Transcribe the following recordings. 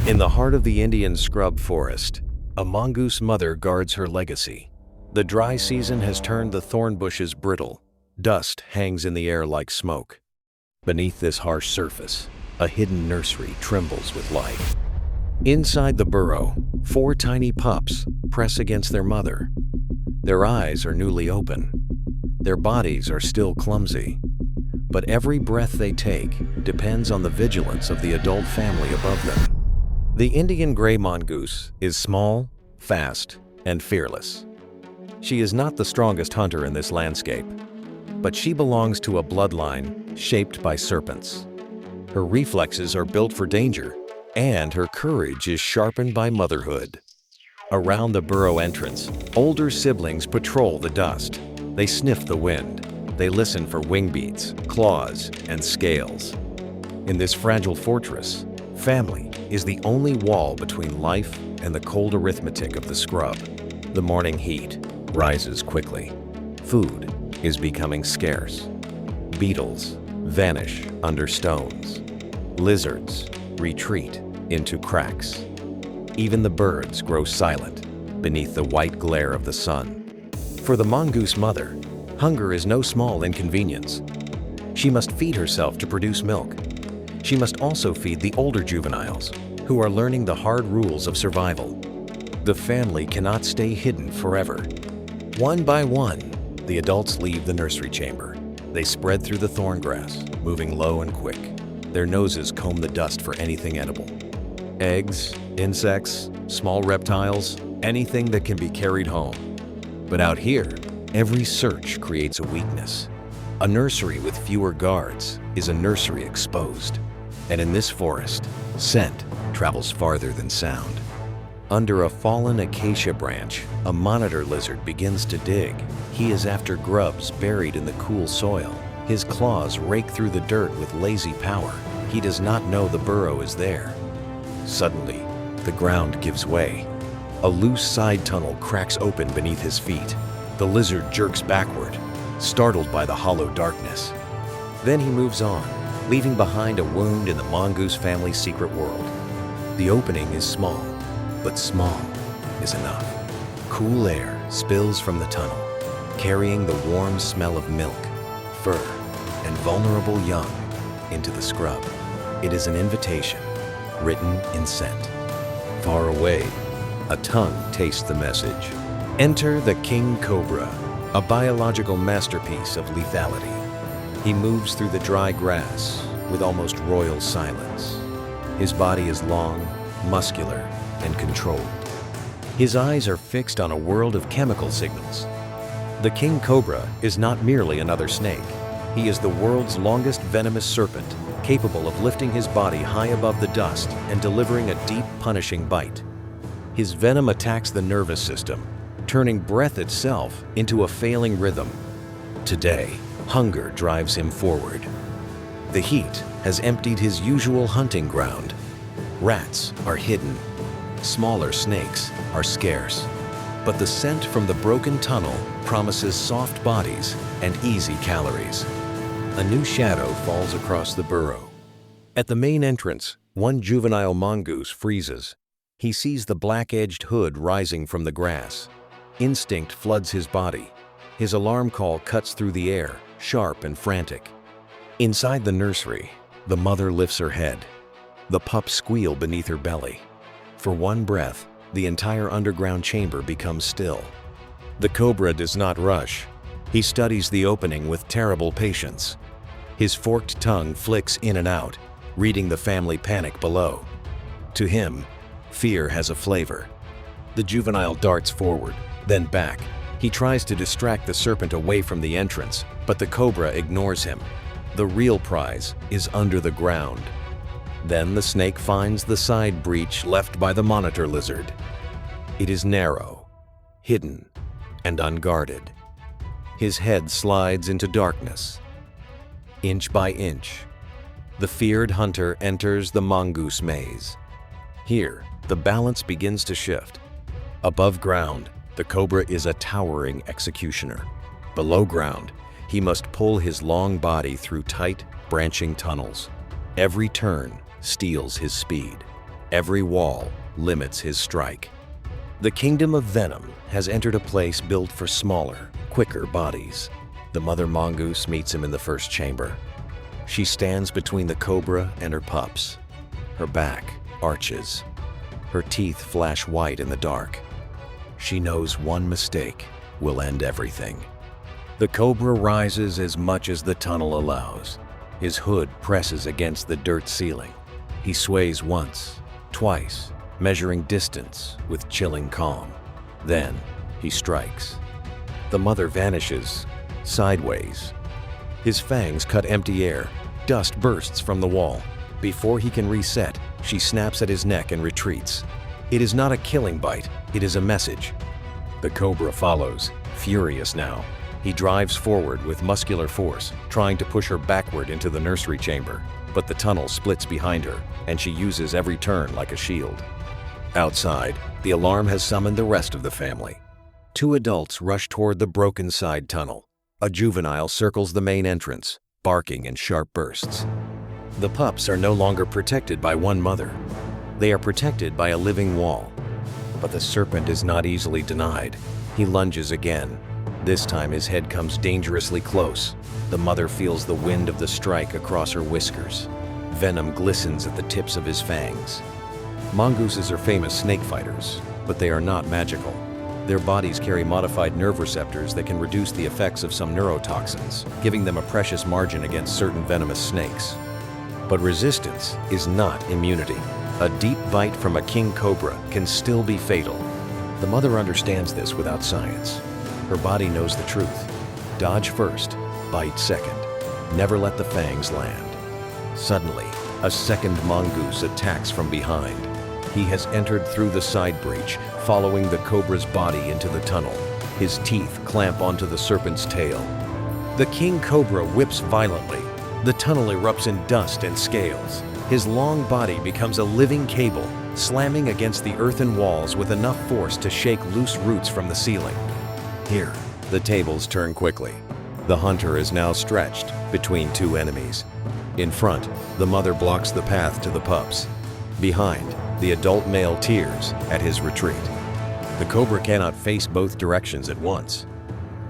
In the heart of the Indian scrub forest, a mongoose mother guards her legacy. The dry season has turned the thorn bushes brittle. Dust hangs in the air like smoke. Beneath this harsh surface, a hidden nursery trembles with life. Inside the burrow, 4 tiny pups press against their mother. Their eyes are newly open. Their bodies are still clumsy. But every breath they take depends on the vigilance of the adult family above them. The Indian gray mongoose is small, fast, and fearless. She is not the strongest hunter in this landscape, but she belongs to a bloodline shaped by serpents. Her reflexes are built for danger, and her courage is sharpened by motherhood. Around the burrow entrance, older siblings patrol the dust. They sniff the wind. They listen for wing beats, claws, and scales. In this fragile fortress, family is the only wall between life and the cold arithmetic of the scrub. The morning heat rises quickly. Food is becoming scarce. Beetles vanish under stones. Lizards retreat into cracks. Even the birds grow silent beneath the white glare of the sun. For the mongoose mother, hunger is no small inconvenience. She must feed herself to produce milk. She must also feed the older juveniles, who are learning the hard rules of survival. The family cannot stay hidden forever. One by one, the adults leave the nursery chamber. They spread through the thorn grass, moving low and quick. Their noses comb the dust for anything edible. Eggs, insects, small reptiles, anything that can be carried home. But out here, every search creates a weakness. A nursery with fewer guards is a nursery exposed. And in this forest, scent travels farther than sound. Under a fallen acacia branch, a monitor lizard begins to dig. He is after grubs buried in the cool soil. His claws rake through the dirt with lazy power. He does not know the burrow is there. Suddenly, the ground gives way. A loose side tunnel cracks open beneath his feet. The lizard jerks backward, startled by the hollow darkness. Then he moves on, leaving behind a wound in the mongoose family's secret world. The opening is small, but small is enough. Cool air spills from the tunnel, carrying the warm smell of milk, fur, and vulnerable young into the scrub. It is an invitation, written in scent. Far away, a tongue tastes the message. Enter the king cobra, a biological masterpiece of lethality. He moves through the dry grass with almost royal silence. His body is long, muscular, and controlled. His eyes are fixed on a world of chemical signals. The king cobra is not merely another snake. He is the world's longest venomous serpent, capable of lifting his body high above the dust and delivering a deep, punishing bite. His venom attacks the nervous system, turning breath itself into a failing rhythm. Today, hunger drives him forward. The heat has emptied his usual hunting ground. Rats are hidden. Smaller snakes are scarce. But the scent from the broken tunnel promises soft bodies and easy calories. A new shadow falls across the burrow. At the main entrance, one juvenile mongoose freezes. He sees the black-edged hood rising from the grass. Instinct floods his body. His alarm call cuts through the air, sharp and frantic. Inside the nursery, the mother lifts her head. The pups squeal beneath her belly. For one breath, the entire underground chamber becomes still. The cobra does not rush. He studies the opening with terrible patience. His forked tongue flicks in and out, reading the family panic below. To him, fear has a flavor. The juvenile darts forward, then back. He tries to distract the serpent away from the entrance, but the cobra ignores him. The real prize is under the ground. Then the snake finds the side breach left by the monitor lizard. It is narrow, hidden, and unguarded. His head slides into darkness. Inch by inch, the feared hunter enters the mongoose maze. Here, the balance begins to shift. Above ground, the cobra is a towering executioner. Below ground, he must pull his long body through tight, branching tunnels. Every turn steals his speed. Every wall limits his strike. The kingdom of venom has entered a place built for smaller, quicker bodies. The mother mongoose meets him in the first chamber. She stands between the cobra and her pups. Her back arches. Her teeth flash white in the dark. She knows one mistake will end everything. The cobra rises as much as the tunnel allows. His hood presses against the dirt ceiling. He sways once, twice, measuring distance with chilling calm. Then he strikes. The mother vanishes, sideways. His fangs cut empty air. Dust bursts from the wall. Before he can reset, she snaps at his neck and retreats. It is not a killing bite, it is a message. The cobra follows, furious now. He drives forward with muscular force, trying to push her backward into the nursery chamber. But the tunnel splits behind her, and she uses every turn like a shield. Outside, the alarm has summoned the rest of the family. 2 adults rush toward the broken side tunnel. A juvenile circles the main entrance, barking in sharp bursts. The pups are no longer protected by one mother. They are protected by a living wall. But the serpent is not easily denied. He lunges again. This time his head comes dangerously close. The mother feels the wind of the strike across her whiskers. Venom glistens at the tips of his fangs. Mongooses are famous snake fighters, but they are not magical. Their bodies carry modified nerve receptors that can reduce the effects of some neurotoxins, giving them a precious margin against certain venomous snakes. But resistance is not immunity. A deep bite from a king cobra can still be fatal. The mother understands this without science. Her body knows the truth. Dodge first, bite second. Never let the fangs land. Suddenly, a second mongoose attacks from behind. He has entered through the side breach, following the cobra's body into the tunnel. His teeth clamp onto the serpent's tail. The king cobra whips violently. The tunnel erupts in dust and scales. His long body becomes a living cable, slamming against the earthen walls with enough force to shake loose roots from the ceiling. Here, the tables turn quickly. The hunter is now stretched between 2 enemies. In front, the mother blocks the path to the pups. Behind, the adult male tears at his retreat. The cobra cannot face both directions at once.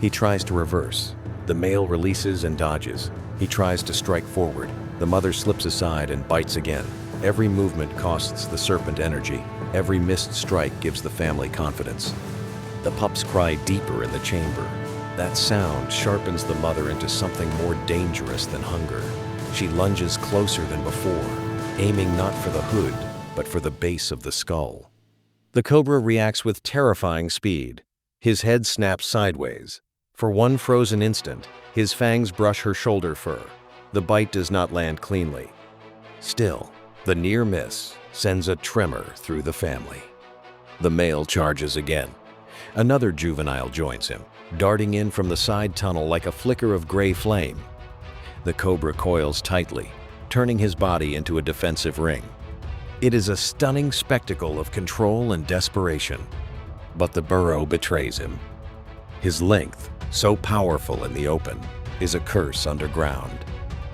He tries to reverse. The male releases and dodges. He tries to strike forward. The mother slips aside and bites again. Every movement costs the serpent energy. Every missed strike gives the family confidence. The pups cry deeper in the chamber. That sound sharpens the mother into something more dangerous than hunger. She lunges closer than before, aiming not for the hood, but for the base of the skull. The cobra reacts with terrifying speed. His head snaps sideways. For one frozen instant, his fangs brush her shoulder fur. The bite does not land cleanly. Still, the near miss sends a tremor through the family. The male charges again. Another juvenile joins him, darting in from the side tunnel like a flicker of gray flame. The cobra coils tightly, turning his body into a defensive ring. It is a stunning spectacle of control and desperation. But the burrow betrays him. His length, so powerful in the open, is a curse underground.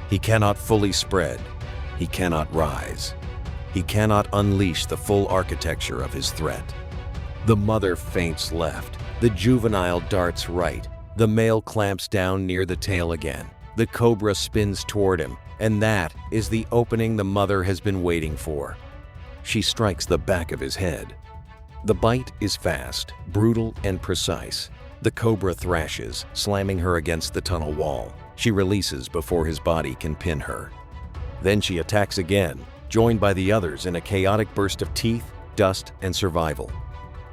He cannot fully spread. He cannot rise. He cannot unleash the full architecture of his threat. The mother feints left. The juvenile darts right. The male clamps down near the tail again. The cobra spins toward him, and that is the opening the mother has been waiting for. She strikes the back of his head. The bite is fast, brutal, and precise. The cobra thrashes, slamming her against the tunnel wall. She releases before his body can pin her. Then she attacks again, joined by the others in a chaotic burst of teeth, dust, and survival.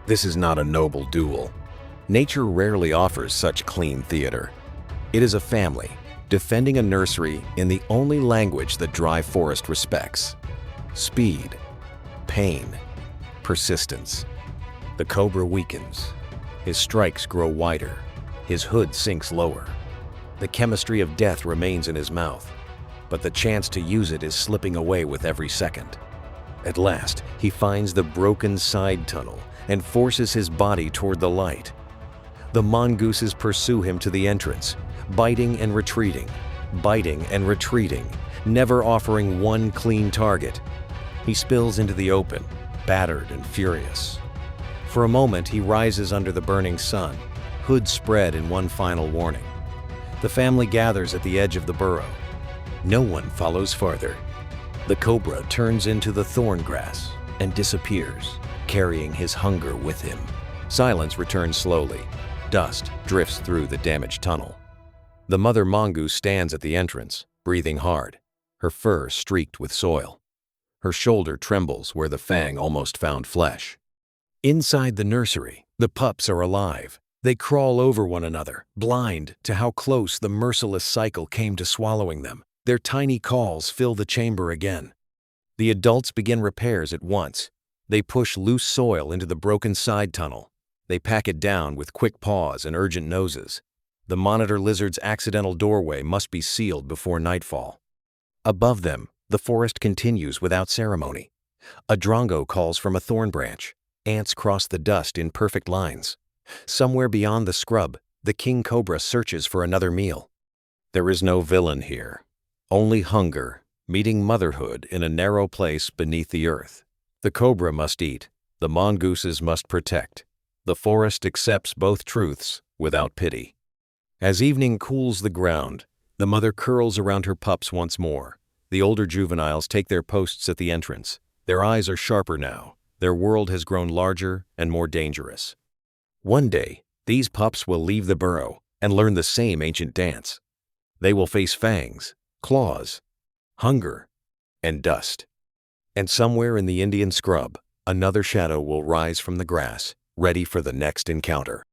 This is not a noble duel. Nature rarely offers such clean theater. It is a family, defending a nursery in the only language that dry forest respects: speed, pain, persistence. The cobra weakens. His strikes grow wider. His hood sinks lower. The chemistry of death remains in his mouth, but the chance to use it is slipping away with every second. At last, he finds the broken side tunnel and forces his body toward the light. The mongooses pursue him to the entrance, biting and retreating, never offering one clean target. He spills into the open, battered and furious. For a moment, he rises under the burning sun, hood spread in one final warning. The family gathers at the edge of the burrow. No one follows farther. The cobra turns into the thorn grass and disappears, carrying his hunger with him. Silence returns slowly. Dust drifts through the damaged tunnel. The mother mongoose stands at the entrance, breathing hard, her fur streaked with soil. Her shoulder trembles where the fang almost found flesh. Inside the nursery, the pups are alive. They crawl over one another, blind to how close the merciless cycle came to swallowing them. Their tiny calls fill the chamber again. The adults begin repairs at once. They push loose soil into the broken side tunnel. They pack it down with quick paws and urgent noses. The monitor lizard's accidental doorway must be sealed before nightfall. Above them, the forest continues without ceremony. A drongo calls from a thorn branch. Ants cross the dust in perfect lines. Somewhere beyond the scrub, the king cobra searches for another meal. There is no villain here. Only hunger, meeting motherhood in a narrow place beneath the earth. The cobra must eat. The mongooses must protect. The forest accepts both truths without pity. As evening cools the ground, the mother curls around her pups once more. The older juveniles take their posts at the entrance. Their eyes are sharper now. Their world has grown larger and more dangerous. One day, these pups will leave the burrow and learn the same ancient dance. They will face fangs, claws, hunger, and dust. And somewhere in the Indian scrub, another shadow will rise from the grass, ready for the next encounter.